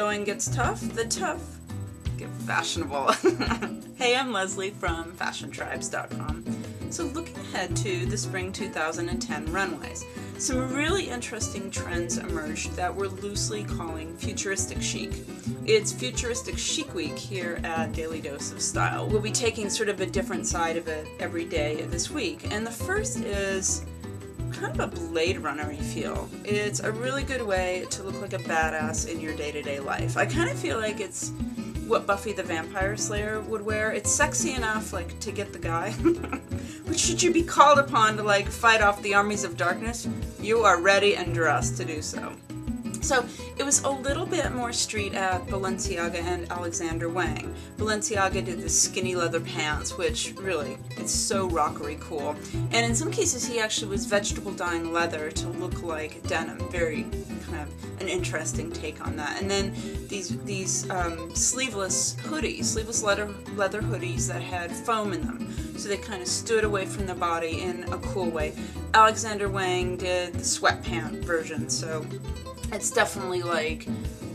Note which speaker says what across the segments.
Speaker 1: going gets tough, the tough get fashionable. Hey, I'm Leslie from FashionTribes.com. So looking ahead to the spring 2010 runways, some really interesting trends emerged that we're loosely calling futuristic chic. It's Futuristic Chic Week here at Daily Dose of Style. We'll be taking sort of a different side of it every day this week, and the first is kind of a Blade Runner-y feel. It's a really good way to look like a badass in your day-to-day life. I kind of feel like it's what Buffy the Vampire Slayer would wear. It's sexy enough, like, to get the guy. But should you be called upon to, like, fight off the armies of darkness, you are ready and dressed to do so. So it was a little bit more street at Balenciaga and Alexander Wang. Balenciaga did the skinny leather pants, which really, it's so rockery cool. And in some cases he actually was vegetable dyeing leather to look like denim. Very kind of an interesting take on that. And then these sleeveless hoodies, sleeveless leather hoodies that had foam in them. So they kind of stood away from the body in a cool way. Alexander Wang did the sweatpant version, so it's definitely like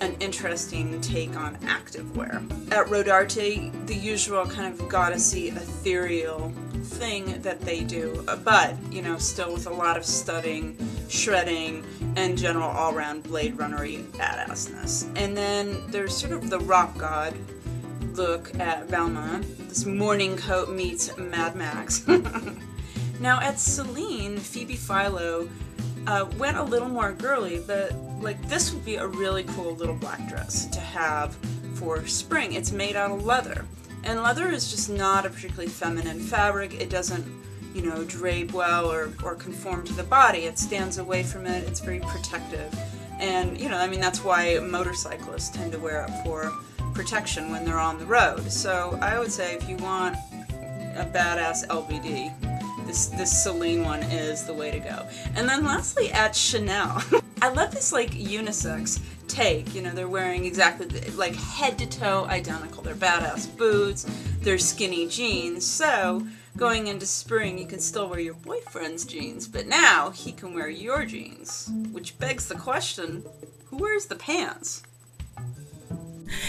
Speaker 1: an interesting take on activewear. At Rodarte, the usual kind of goddessy, ethereal thing that they do, but, you know, still with a lot of studding, shredding, and general all-around Blade Runner-y badassness. And then there's sort of the rock god look at Balmain. This morning coat meets Mad Max. Now at Celine, Phoebe Philo went a little more girly, but like this would be a really cool little black dress to have for spring. It's made out of leather, and leather is just not a particularly feminine fabric. It doesn't, you know, drape well or conform to the body. It stands away from it. It's very protective, and you know, I mean, that's why motorcyclists tend to wear it for protection when they're on the road. So I would say if you want a badass LBD, this Celine one is the way to go. And then lastly at Chanel, I love this like unisex take. You know, they're wearing exactly like head to toe identical. They're badass boots, they're skinny jeans. So going into spring, you can still wear your boyfriend's jeans, but now he can wear your jeans, which begs the question, who wears the pants?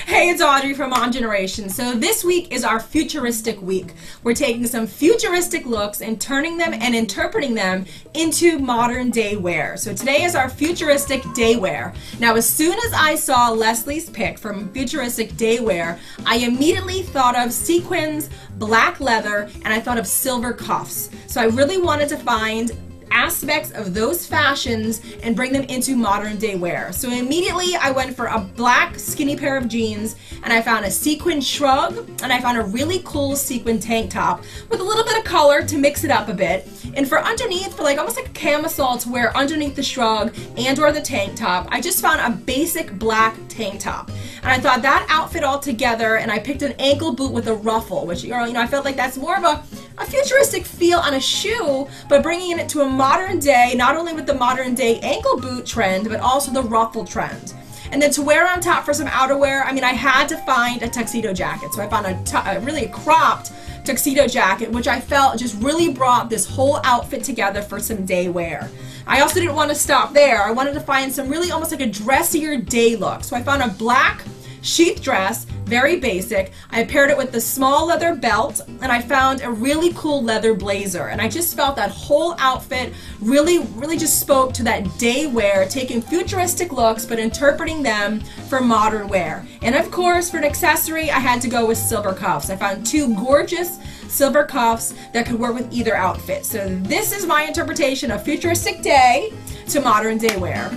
Speaker 2: Hey, it's Audrey from On Generation. So this week is our futuristic week. We're taking some futuristic looks and turning them and interpreting them into modern day wear. So today is our futuristic day wear. Now, as soon as I saw Leslie's pick from futuristic day wear, I immediately thought of sequins, black leather, and I thought of silver cuffs. So I really wanted to find aspects of those fashions and bring them into modern day wear. So immediately I went for a black skinny pair of jeans, and I found a sequin shrug, and I found a really cool sequin tank top with a little bit of color to mix it up a bit. And for underneath, for like almost like a camisole to wear underneath the shrug and or the tank top, I just found a basic black tank top. And I thought that outfit all together, and I picked an ankle boot with a ruffle, which, you know, I felt like that's more of a futuristic feel on a shoe, but bringing it to a modern day, not only with the modern day ankle boot trend, but also the ruffle trend. And then to wear on top for some outerwear, I mean, I had to find a tuxedo jacket. So I found a really cropped tuxedo jacket, which I felt just really brought this whole outfit together for some day wear. I also didn't want to stop there. I wanted to find some really almost like a dressier day look. So I found a black sheath dress, very basic. I paired it with the small leather belt, and I found a really cool leather blazer. And I just felt that whole outfit really just spoke to that day wear, taking futuristic looks but interpreting them for modern wear. And of course, for an accessory, I had to go with silver cuffs. I found two gorgeous silver cuffs that could work with either outfit. So this is my interpretation of futuristic day to modern day wear.